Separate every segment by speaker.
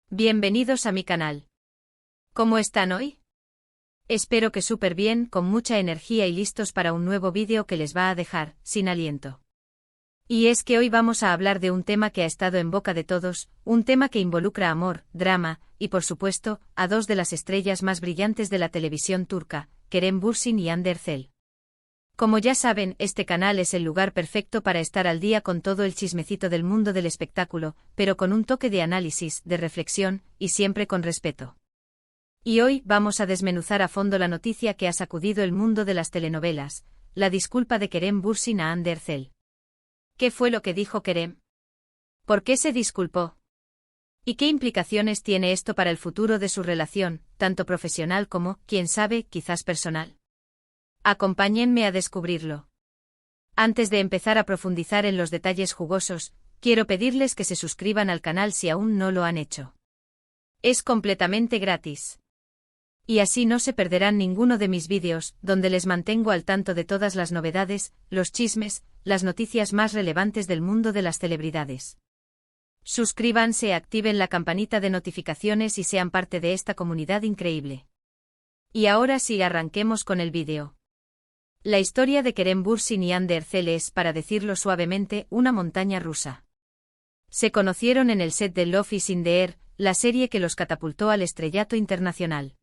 Speaker 1: Bienvenidos a mi canal. ¿Cómo están hoy? Espero que súper bien, con mucha energía y listos para un nuevo vídeo que les va a dejar sin aliento. Y es que hoy vamos a hablar de un tema que ha estado en boca de todos, un tema que involucra amor, drama, y por supuesto, a dos de las estrellas más brillantes de la televisión turca, Kerem Bürsin y Hande Erçel. Como ya saben, este canal es el lugar perfecto para estar al día con todo el chismecito del mundo del espectáculo, pero con un toque de análisis, de reflexión, y siempre con respeto. Y hoy vamos a desmenuzar a fondo la noticia que ha sacudido el mundo de las telenovelas, la disculpa de Kerem Bürsin a Hande Erçel. ¿Qué fue lo que dijo Kerem? ¿Por qué se disculpó? ¿Y qué implicaciones tiene esto para el futuro de su relación, tanto profesional como, quién sabe, quizás personal? Acompáñenme a descubrirlo. Antes de empezar a profundizar en los detalles jugosos, quiero pedirles que se suscriban al canal si aún no lo han hecho. Es completamente gratis. Y así no se perderán ninguno de mis vídeos, donde les mantengo al tanto de todas las novedades, los chismes, las noticias más relevantes del mundo de las celebridades. Suscríbanse, activen la campanita de notificaciones y sean parte de esta comunidad increíble. Y ahora sí, arranquemos con el vídeo. La historia de Kerem Bürsin y Hande Erçel es, para decirlo suavemente, una montaña rusa. Se conocieron en el set de Love is in the Air, la serie que los catapultó al estrellato internacional.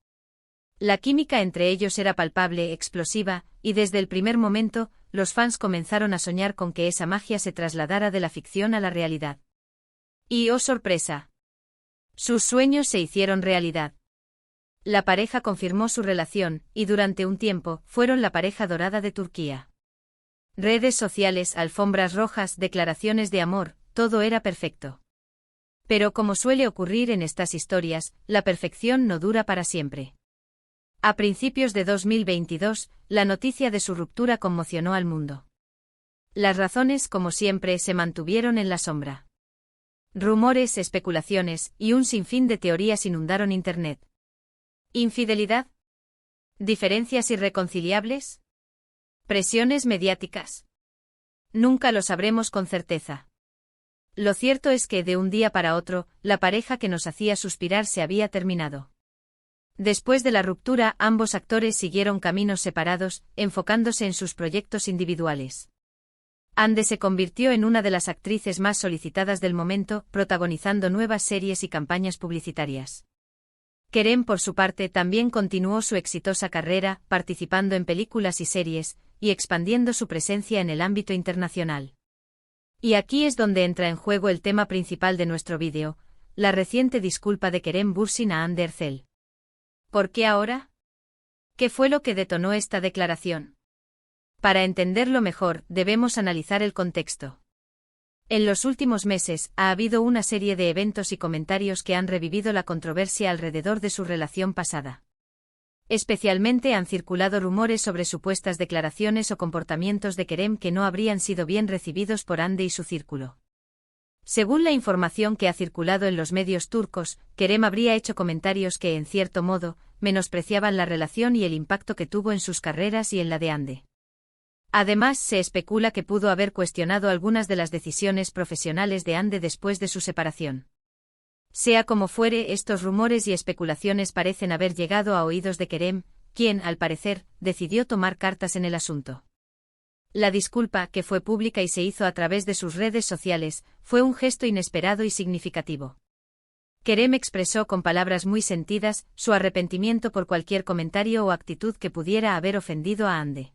Speaker 1: La química entre ellos era palpable, explosiva, y desde el primer momento, los fans comenzaron a soñar con que esa magia se trasladara de la ficción a la realidad. Y ¡oh sorpresa! Sus sueños se hicieron realidad. La pareja confirmó su relación, y durante un tiempo, fueron la pareja dorada de Turquía. Redes sociales, alfombras rojas, declaraciones de amor, todo era perfecto. Pero como suele ocurrir en estas historias, la perfección no dura para siempre. A principios de 2022, la noticia de su ruptura conmocionó al mundo. Las razones, como siempre, se mantuvieron en la sombra. Rumores, especulaciones, y un sinfín de teorías inundaron Internet. ¿Infidelidad? ¿Diferencias irreconciliables? ¿Presiones mediáticas? Nunca lo sabremos con certeza. Lo cierto es que de un día para otro, la pareja que nos hacía suspirar se había terminado. Después de la ruptura, ambos actores siguieron caminos separados, enfocándose en sus proyectos individuales. Hande se convirtió en una de las actrices más solicitadas del momento, protagonizando nuevas series y campañas publicitarias. Kerem, por su parte, también continuó su exitosa carrera, participando en películas y series, y expandiendo su presencia en el ámbito internacional. Y aquí es donde entra en juego el tema principal de nuestro vídeo, la reciente disculpa de Kerem Bürsin a Hande Erçel. ¿Por qué ahora? ¿Qué fue lo que detonó esta declaración? Para entenderlo mejor, debemos analizar el contexto. En los últimos meses, ha habido una serie de eventos y comentarios que han revivido la controversia alrededor de su relación pasada. Especialmente han circulado rumores sobre supuestas declaraciones o comportamientos de Kerem que no habrían sido bien recibidos por Hande y su círculo. Según la información que ha circulado en los medios turcos, Kerem habría hecho comentarios que, en cierto modo, menospreciaban la relación y el impacto que tuvo en sus carreras y en la de Hande. Además, se especula que pudo haber cuestionado algunas de las decisiones profesionales de Hande después de su separación. Sea como fuere, estos rumores y especulaciones parecen haber llegado a oídos de Kerem, quien, al parecer, decidió tomar cartas en el asunto. La disculpa, que fue pública y se hizo a través de sus redes sociales, fue un gesto inesperado y significativo. Kerem expresó con palabras muy sentidas su arrepentimiento por cualquier comentario o actitud que pudiera haber ofendido a Hande.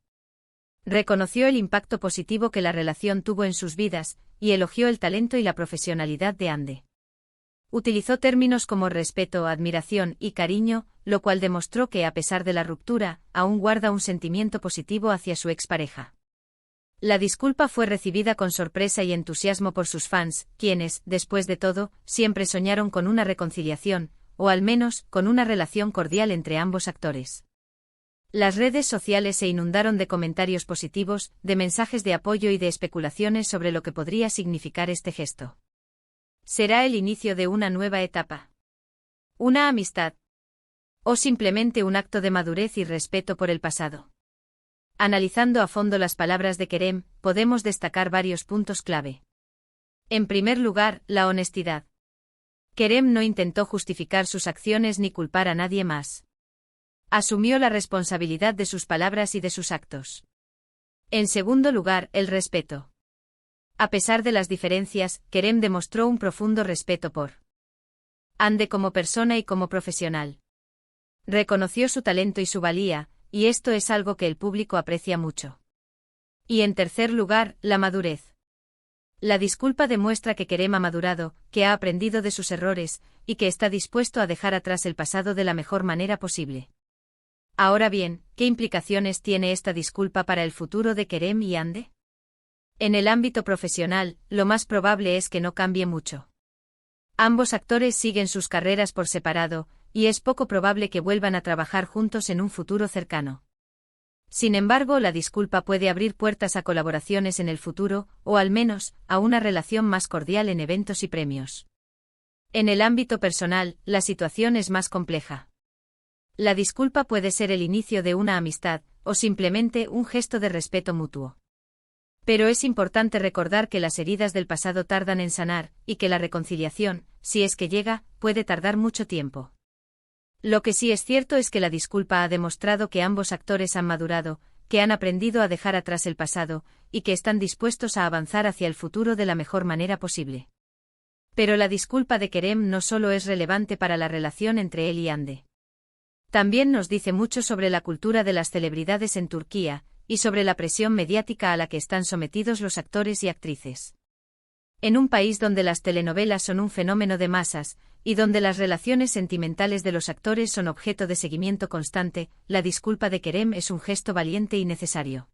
Speaker 1: Reconoció el impacto positivo que la relación tuvo en sus vidas, y elogió el talento y la profesionalidad de Hande. Utilizó términos como respeto, admiración y cariño, lo cual demostró que, a pesar de la ruptura, aún guarda un sentimiento positivo hacia su expareja. La disculpa fue recibida con sorpresa y entusiasmo por sus fans, quienes, después de todo, siempre soñaron con una reconciliación, o al menos, con una relación cordial entre ambos actores. Las redes sociales se inundaron de comentarios positivos, de mensajes de apoyo y de especulaciones sobre lo que podría significar este gesto. ¿Será el inicio de una nueva etapa? ¿Una amistad? ¿O simplemente un acto de madurez y respeto por el pasado? Analizando a fondo las palabras de Kerem, podemos destacar varios puntos clave. En primer lugar, la honestidad. Kerem no intentó justificar sus acciones ni culpar a nadie más. Asumió la responsabilidad de sus palabras y de sus actos. En segundo lugar, el respeto. A pesar de las diferencias, Kerem demostró un profundo respeto por Hande como persona y como profesional. Reconoció su talento y su valía, y esto es algo que el público aprecia mucho. Y en tercer lugar, la madurez. La disculpa demuestra que Kerem ha madurado, que ha aprendido de sus errores, y que está dispuesto a dejar atrás el pasado de la mejor manera posible. Ahora bien, ¿qué implicaciones tiene esta disculpa para el futuro de Kerem y Hande? En el ámbito profesional, lo más probable es que no cambie mucho. Ambos actores siguen sus carreras por separado, y es poco probable que vuelvan a trabajar juntos en un futuro cercano. Sin embargo, la disculpa puede abrir puertas a colaboraciones en el futuro, o al menos, a una relación más cordial en eventos y premios. En el ámbito personal, la situación es más compleja. La disculpa puede ser el inicio de una amistad, o simplemente un gesto de respeto mutuo. Pero es importante recordar que las heridas del pasado tardan en sanar, y que la reconciliación, si es que llega, puede tardar mucho tiempo. Lo que sí es cierto es que la disculpa ha demostrado que ambos actores han madurado, que han aprendido a dejar atrás el pasado, y que están dispuestos a avanzar hacia el futuro de la mejor manera posible. Pero la disculpa de Kerem no solo es relevante para la relación entre él y Hande. También nos dice mucho sobre la cultura de las celebridades en Turquía, y sobre la presión mediática a la que están sometidos los actores y actrices. En un país donde las telenovelas son un fenómeno de masas, y donde las relaciones sentimentales de los actores son objeto de seguimiento constante, la disculpa de Kerem es un gesto valiente y necesario.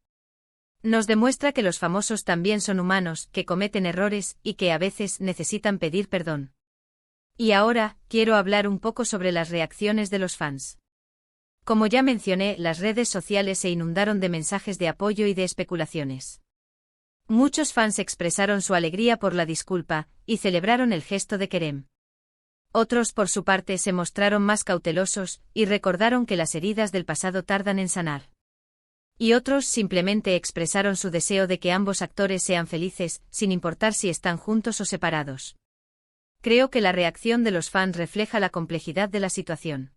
Speaker 1: Nos demuestra que los famosos también son humanos, que cometen errores y que a veces necesitan pedir perdón. Y ahora, quiero hablar un poco sobre las reacciones de los fans. Como ya mencioné, las redes sociales se inundaron de mensajes de apoyo y de especulaciones. Muchos fans expresaron su alegría por la disculpa, y celebraron el gesto de Kerem. Otros, por su parte, se mostraron más cautelosos, y recordaron que las heridas del pasado tardan en sanar. Y otros simplemente expresaron su deseo de que ambos actores sean felices, sin importar si están juntos o separados. Creo que la reacción de los fans refleja la complejidad de la situación.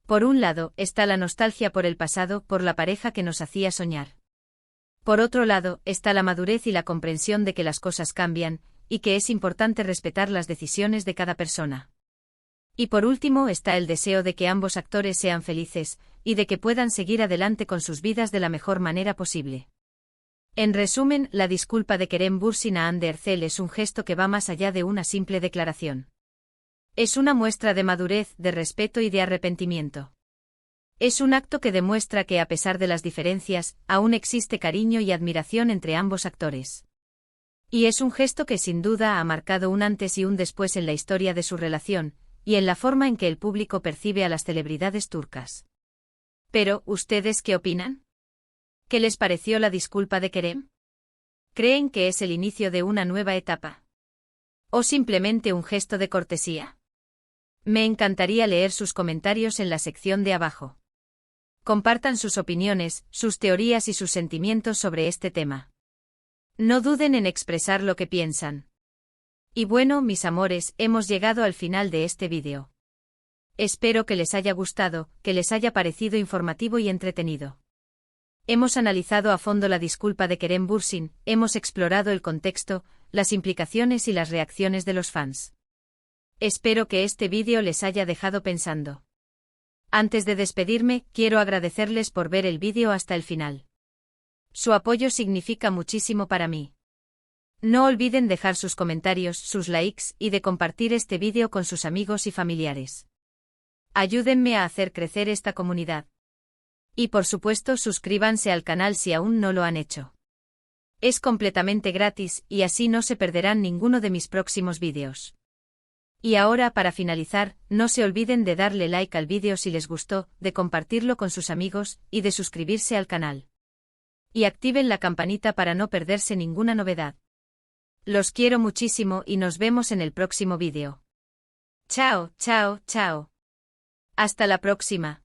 Speaker 1: Por un lado, está la nostalgia por el pasado, por la pareja que nos hacía soñar. Por otro lado, está la madurez y la comprensión de que las cosas cambian, y que es importante respetar las decisiones de cada persona. Y por último está el deseo de que ambos actores sean felices, y de que puedan seguir adelante con sus vidas de la mejor manera posible. En resumen, la disculpa de Kerem Bürsin a Hande Erçel es un gesto que va más allá de una simple declaración. Es una muestra de madurez, de respeto y de arrepentimiento. Es un acto que demuestra que a pesar de las diferencias, aún existe cariño y admiración entre ambos actores. Y es un gesto que sin duda ha marcado un antes y un después en la historia de su relación, y en la forma en que el público percibe a las celebridades turcas. Pero, ¿ustedes qué opinan? ¿Qué les pareció la disculpa de Kerem? ¿Creen que es el inicio de una nueva etapa? ¿O simplemente un gesto de cortesía? Me encantaría leer sus comentarios en la sección de abajo. Compartan sus opiniones, sus teorías y sus sentimientos sobre este tema. No duden en expresar lo que piensan. Y bueno, mis amores, hemos llegado al final de este vídeo. Espero que les haya gustado, que les haya parecido informativo y entretenido. Hemos analizado a fondo la disculpa de Kerem Bürsin, hemos explorado el contexto, las implicaciones y las reacciones de los fans. Espero que este vídeo les haya dejado pensando. Antes de despedirme, quiero agradecerles por ver el vídeo hasta el final. Su apoyo significa muchísimo para mí. No olviden dejar sus comentarios, sus likes y de compartir este vídeo con sus amigos y familiares. Ayúdenme a hacer crecer esta comunidad. Y por supuesto, suscríbanse al canal si aún no lo han hecho. Es completamente gratis y así no se perderán ninguno de mis próximos vídeos. Y ahora, para finalizar, no se olviden de darle like al vídeo si les gustó, de compartirlo con sus amigos y de suscribirse al canal. Y activen la campanita para no perderse ninguna novedad. Los quiero muchísimo y nos vemos en el próximo vídeo. Chao, chao, chao. Hasta la próxima.